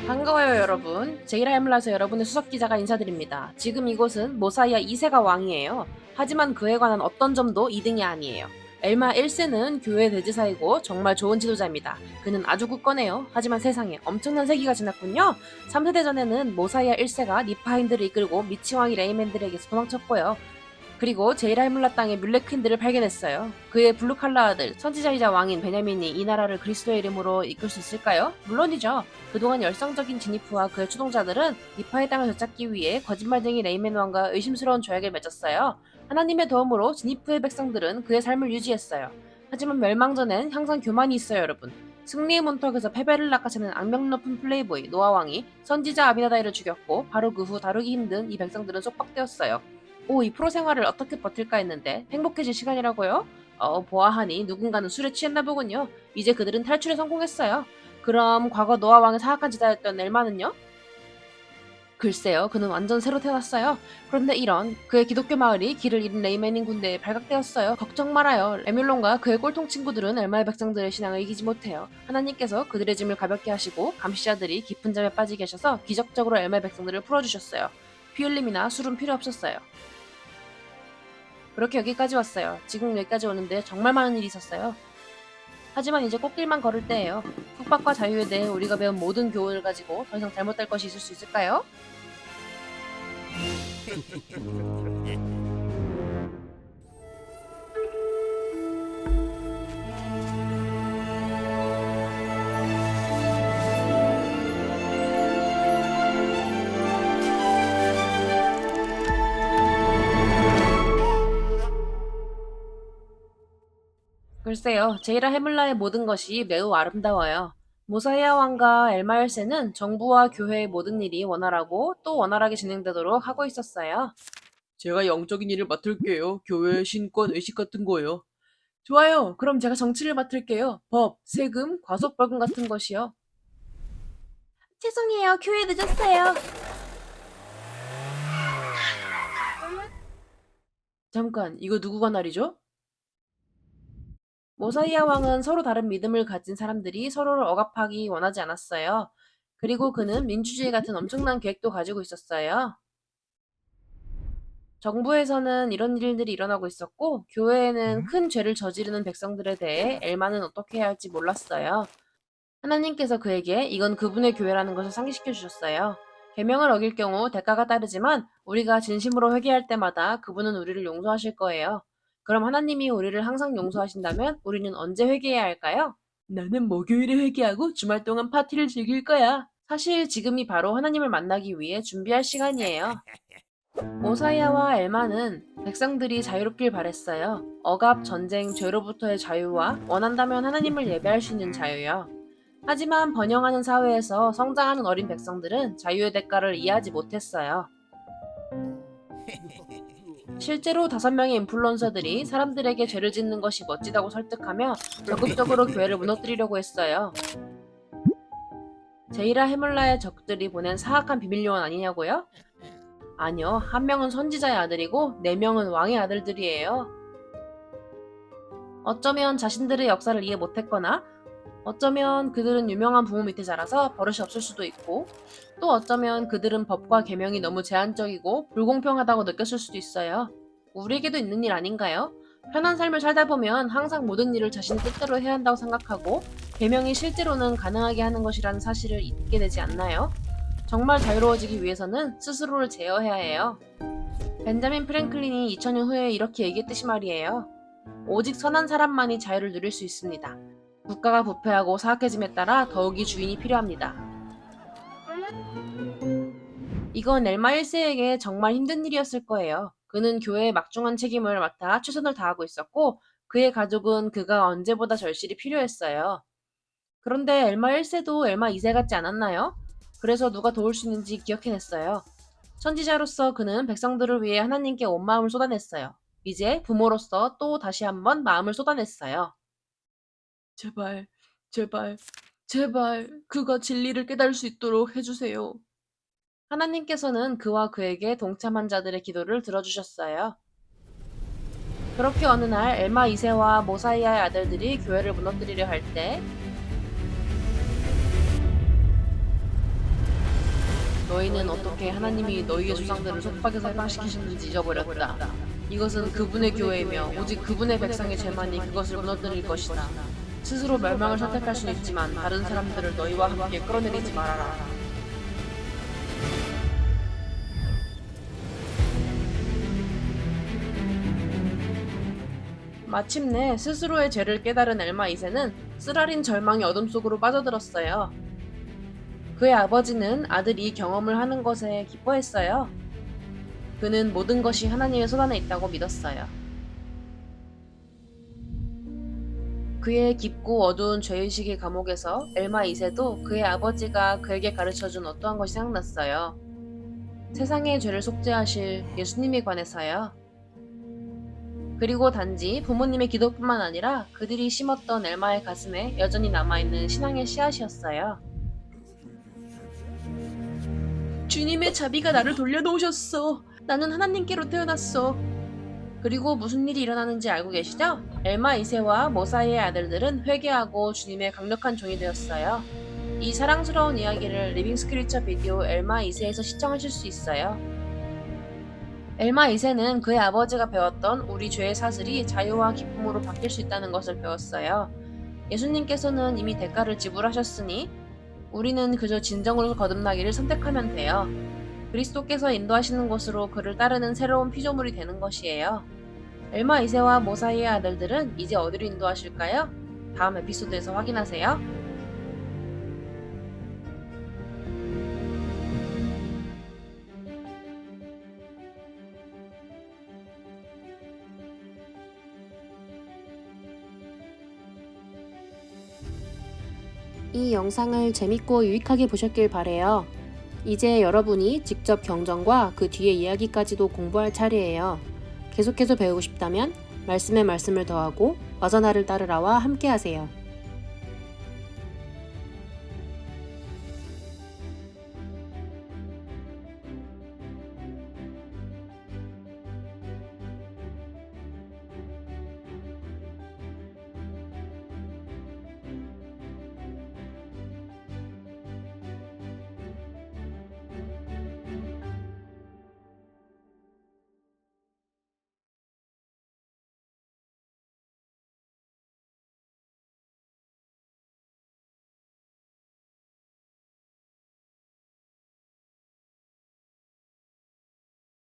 반가워요 여러분. 제이라 해물라에서 여러분의 수석기자가 인사드립니다. 지금 이곳은 모사이아 2세가 왕이에요. 하지만 그에 관한 어떤 점도 2등이 아니에요. 엘마 1세는 교회 대지사이고 정말 좋은 지도자입니다. 그는 아주 굳건해요. 하지만 세상에 엄청난 세기가 지났군요. 3세대 전에는 모사이아 1세가 니파인들을 이끌고 미치왕이 레이맨들에게서 도망쳤고요. 그리고 제이랄물라 땅에 뮬레퀸들을 발견했어요. 그의 블루칼라 아들, 선지자이자 왕인 베냐민이 이 나라를 그리스도의 이름으로 이끌 수 있을까요? 물론이죠. 그동안 열성적인 지니프와 그의 추종자들은 니파의 땅을 되찾기 위해 거짓말쟁이 레이맨 왕과 의심스러운 조약을 맺었어요. 하나님의 도움으로 지니프의 백성들은 그의 삶을 유지했어요. 하지만 멸망전엔 항상 교만이 있어요, 여러분. 승리의 문턱에서 패배를 낚아채는 악명 높은 플레이보이 노아 왕이 선지자 아비나다이를 죽였고 바로 그 후 다루기 힘든 이 백성들은 속박되었어요. 오, 이 프로 생활을 어떻게 버틸까 했는데 행복해질 시간이라고요? 보아하니 누군가는 술에 취했나 보군요. 이제 그들은 탈출에 성공했어요. 그럼 과거 노아 왕의 사악한 지다였던 엘마는요? 글쎄요, 그는 완전 새로 태어났어요. 그런데 이런 그의 기독교 마을이 길을 잃은 레이맨인 군대에 발각되었어요. 걱정 말아요. 레뮬론과 그의 꼴통 친구들은 엘마의 백성들의 신앙을 이기지 못해요. 하나님께서 그들의 짐을 가볍게 하시고 감시자들이 깊은 잠에 빠지 계셔서 기적적으로 엘마의 백성들을 풀어주셨어요. 피 흘림이나 술은 필요 없었어요. 그렇게 여기까지 왔어요. 지금 여기까지 오는데 정말 많은 일이 있었어요. 하지만 이제 꽃길만 걸을 때예요. 속박과 자유에 대해 우리가 배운 모든 교훈을 가지고 더 이상 잘못될 것이 있을 수 있을까요? 글쎄요, 제이라 해물라의 모든 것이 매우 아름다워요. 모사이아 왕과 엘마열세는 정부와 교회의 모든 일이 원활하고 또 원활하게 진행되도록 하고 있었어요. 제가 영적인 일을 맡을게요. 교회, 신권, 의식 같은 거요. 좋아요. 그럼 제가 정치를 맡을게요. 법, 세금, 과속벌금 같은 것이요. 죄송해요. 교회 늦었어요. 잠깐, 이거 누구 관할이죠? 모사이아 왕은 서로 다른 믿음을 가진 사람들이 서로를 억압하기 원하지 않았어요. 그리고 그는 민주주의 같은 엄청난 계획도 가지고 있었어요. 정부에서는 이런 일들이 일어나고 있었고, 교회에는 큰 죄를 저지르는 백성들에 대해 엘마는 어떻게 해야 할지 몰랐어요. 하나님께서 그에게 이건 그분의 교회라는 것을 상기시켜 주셨어요. 계명을 어길 경우 대가가 따르지만 우리가 진심으로 회개할 때마다 그분은 우리를 용서하실 거예요. 그럼 하나님이 우리를 항상 용서하신다면 우리는 언제 회개해야 할까요? 나는 목요일에 회개하고 주말 동안 파티를 즐길 거야. 사실 지금이 바로 하나님을 만나기 위해 준비할 시간이에요. 모사이아와 엘마는 백성들이 자유롭길 바랬어요. 억압, 전쟁, 죄로부터의 자유와 원한다면 하나님을 예배할 수 있는 자유요. 하지만 번영하는 사회에서 성장하는 어린 백성들은 자유의 대가를 이해하지 못했어요. 실제로 5명의 인플루언서들이 사람들에게 죄를 짓는 것이 멋지다고 설득하며 적극적으로 교회를 무너뜨리려고 했어요. 제이라 해물라의 적들이 보낸 사악한 비밀 요원 아니냐고요? 아니요, 한 명은 선지자의 아들이고 4명은 왕의 아들들이에요. 어쩌면 자신들의 역사를 이해 못했거나 어쩌면 그들은 유명한 부모 밑에 자라서 버릇이 없을 수도 있고 또 어쩌면 그들은 법과 계명이 너무 제한적이고 불공평하다고 느꼈을 수도 있어요. 우리에게도 있는 일 아닌가요? 편한 삶을 살다 보면 항상 모든 일을 자신의 뜻대로 해야 한다고 생각하고 계명이 실제로는 가능하게 하는 것이라는 사실을 잊게 되지 않나요? 정말 자유로워지기 위해서는 스스로를 제어해야 해요. 벤자민 프랭클린이 2000년 후에 이렇게 얘기했듯이 말이에요. 오직 선한 사람만이 자유를 누릴 수 있습니다. 국가가 부패하고 사악해짐에 따라 더욱이 주인이 필요합니다. 이건 엘마 1세에게 정말 힘든 일이었을 거예요. 그는 교회의 막중한 책임을 맡아 최선을 다하고 있었고 그의 가족은 그가 언제보다 절실히 필요했어요. 그런데 엘마 1세도 엘마 2세 같지 않았나요? 그래서 누가 도울 수 있는지 기억해냈어요. 선지자로서 그는 백성들을 위해 하나님께 온 마음을 쏟아냈어요. 이제 부모로서 또 다시 한번 마음을 쏟아냈어요. 제발, 제발, 제발 그가 진리를 깨달을 수 있도록 해주세요. 하나님께서는 그와 그에게 동참한 자들의 기도를 들어주셨어요. 그렇게 어느 날 엘마 2세와 모사이아의 아들들이 교회를 무너뜨리려 할 때 너희는 어떻게 하나님이 너희의 조상들을 속박에서 해방시키셨는지 잊어버렸다. 이것은 그분의 교회이며 오직 그분의 백성의 죄만이 그것을 무너뜨릴 것이다. 스스로 멸망을 선택할 수는 있지만 다른 사람들을 너희와 함께 끌어내리지 말아라. 마침내 스스로의 죄를 깨달은 엘마 2세는 쓰라린 절망의 어둠 속으로 빠져들었어요. 그의 아버지는 아들이 경험을 하는 것에 기뻐했어요. 그는 모든 것이 하나님의 손안에 있다고 믿었어요. 그의 깊고 어두운 죄의식의 감옥에서 엘마 2세도 그의 아버지가 그에게 가르쳐준 어떠한 것이 생각났어요. 세상의 죄를 속죄하실 예수님에 관해서요. 그리고 단지 부모님의 기도뿐만 아니라 그들이 심었던 엘마의 가슴에 여전히 남아있는 신앙의 씨앗이었어요. 주님의 자비가 나를 돌려놓으셨어. 나는 하나님께로 태어났어. 그리고 무슨 일이 일어나는지 알고 계시죠? 엘마 2세와 모사이의 아들들은 회개하고 주님의 강력한 종이 되었어요. 이 사랑스러운 이야기를 리빙 스크리처 비디오 엘마 2세에서 시청하실 수 있어요. 엘마 2세는 그의 아버지가 배웠던 우리 죄의 사슬이 자유와 기쁨으로 바뀔 수 있다는 것을 배웠어요. 예수님께서는 이미 대가를 지불하셨으니 우리는 그저 진정으로 거듭나기를 선택하면 돼요. 그리스도께서 인도하시는 곳으로 그를 따르는 새로운 피조물이 되는 것이에요. 엘마 2세와 모사이의 아들들은 이제 어디로 인도하실까요? 다음 에피소드에서 확인하세요. 이 영상을 재밌고 유익하게 보셨길 바래요. 이제 여러분이 직접 경전과 그 뒤의 이야기까지도 공부할 차례예요. 계속해서 배우고 싶다면 말씀에 말씀을 더하고 어서 나를 따르라와 함께하세요.